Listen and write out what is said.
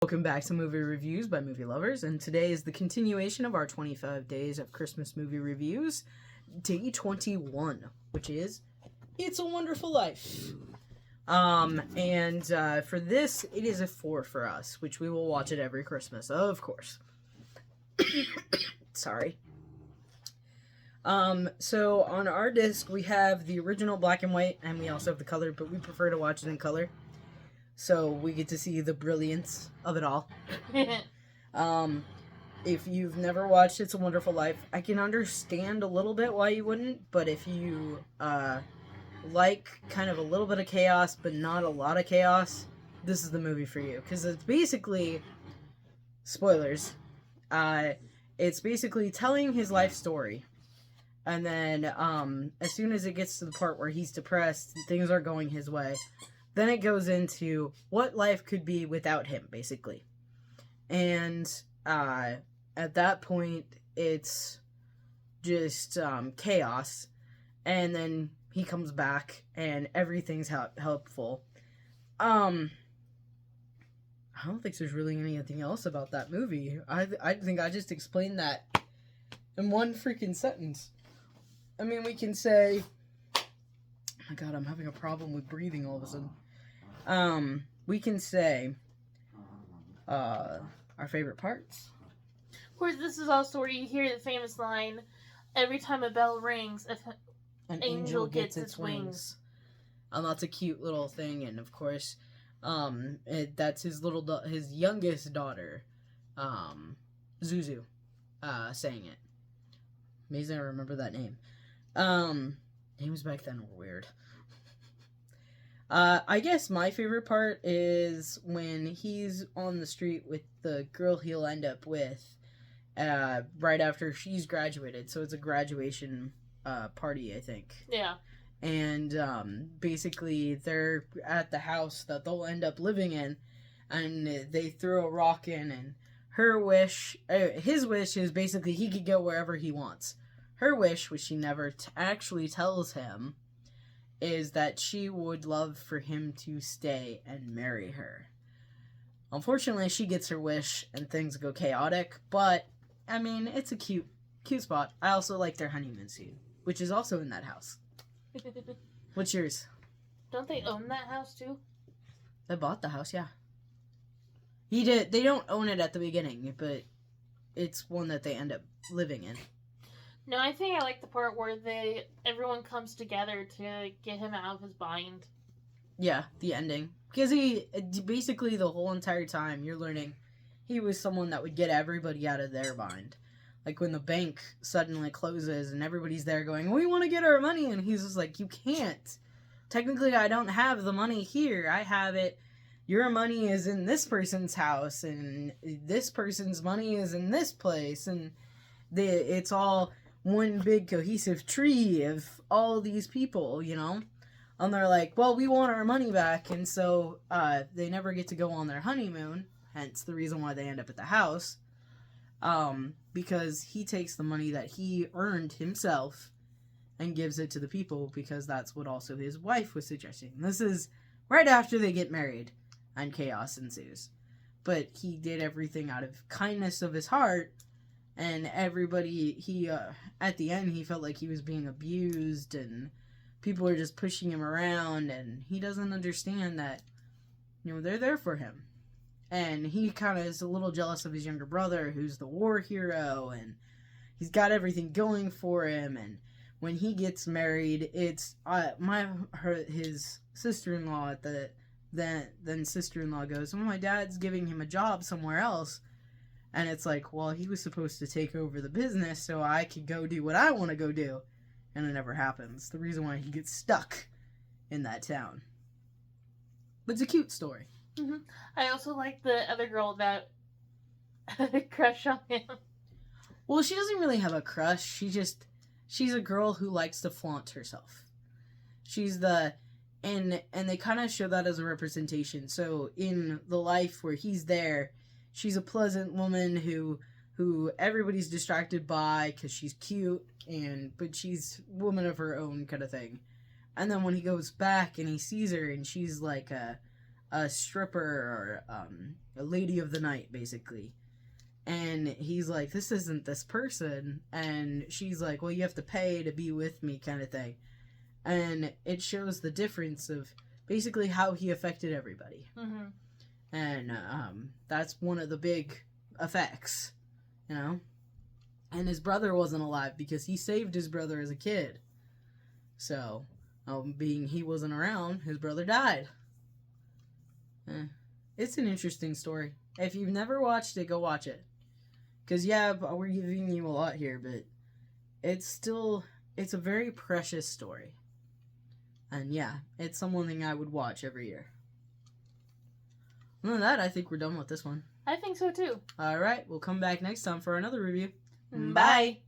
Welcome back to Movie Reviews by Movie Lovers, and today is the continuation of our 25 days of Christmas movie reviews, day 21, which is It's a Wonderful Life. For this, it is a 4 for us, which we will watch it every Christmas, of course. Sorry. So on our disc, we have the original black and white, and we also have the color, but we prefer to watch it in color. So we get to see the brilliance of it all. If you've never watched It's a Wonderful Life, I can understand a little bit why you wouldn't, but if you like kind of a little bit of chaos, but not a lot of chaos, this is the movie for you. Because it's basically, spoilers, it's basically telling his life story. And then as soon as it gets to the part where he's depressed, things are going his way, then it goes into what life could be without him, basically. And at that point, it's just chaos. And then he comes back, and everything's helpful. I don't think there's really anything else about that movie. I think I just explained that in one freaking sentence. I mean, we can say... Oh my god, I'm having a problem with breathing all of a sudden. We can say our favorite parts. Of course, this is also where you hear the famous line, every time a bell rings, An angel gets its wings. That's a cute little thing, and of course, that's his youngest daughter, Zuzu, saying it. Amazing I remember that name. Names back then were weird. I guess my favorite part is when he's on the street with the girl he'll end up with right after she's graduated. So it's a graduation party, I think. Yeah. And basically they're at the house that they'll end up living in, and they throw a rock in, and his wish is basically he could go wherever he wants. Her wish, which she never actually tells him, is that she would love for him to stay and marry her. Unfortunately, she gets her wish and things go chaotic, but, I mean, it's a cute spot. I also like their honeymoon scene, which is also in that house. What's yours? Don't they own that house, too? They bought the house, yeah. They don't own it at the beginning, but it's one that they end up living in. No, I think I like the part where everyone comes together to get him out of his bind. Yeah, the ending. Because he, basically the whole entire time, you're learning he was someone that would get everybody out of their bind. Like when the bank suddenly closes and everybody's there going, we want to get our money, and he's just like, you can't. Technically, I don't have the money here. I have it. Your money is in this person's house, and this person's money is in this place, and it's all one big cohesive tree of all these people, you know? And they're like, well, we want our money back, and so they never get to go on their honeymoon, hence the reason why they end up at the house, because he takes the money that he earned himself and gives it to the people, because that's what also his wife was suggesting. This is right after they get married, and chaos ensues. But he did everything out of kindness of his heart, and everybody, at the end, he felt like he was being abused, and people were just pushing him around, and he doesn't understand that, they're there for him. And he kind of is a little jealous of his younger brother, who's the war hero, and he's got everything going for him, and when he gets married, it's, his sister-in-law then sister-in-law goes, well, my dad's giving him a job somewhere else. And it's like, well, he was supposed to take over the business so I could go do what I want to go do. And it never happens. The reason why he gets stuck in that town. But it's a cute story. Mm-hmm. I also like the other girl that had a crush on him. Well, she doesn't really have a crush. She's a girl who likes to flaunt herself. And they kind of show that as a representation. So in the life where he's there, she's a pleasant woman who everybody's distracted by because she's cute, but she's a woman of her own kind of thing. And then when he goes back and he sees her and she's like a a stripper or a lady of the night, basically. And he's like, this isn't this person. And she's like, well, you have to pay to be with me, kind of thing. And it shows the difference of basically how he affected everybody. Mm-hmm. And that's one of the big effects, you know? And his brother wasn't alive because he saved his brother as a kid. So, being he wasn't around, his brother died. It's an interesting story. If you've never watched it, go watch it. Because, yeah, we're giving you a lot here, but it's a very precious story. And, yeah, it's something I would watch every year. Other than that, I think we're done with this one. I think so, too. Alright, we'll come back next time for another review. Bye.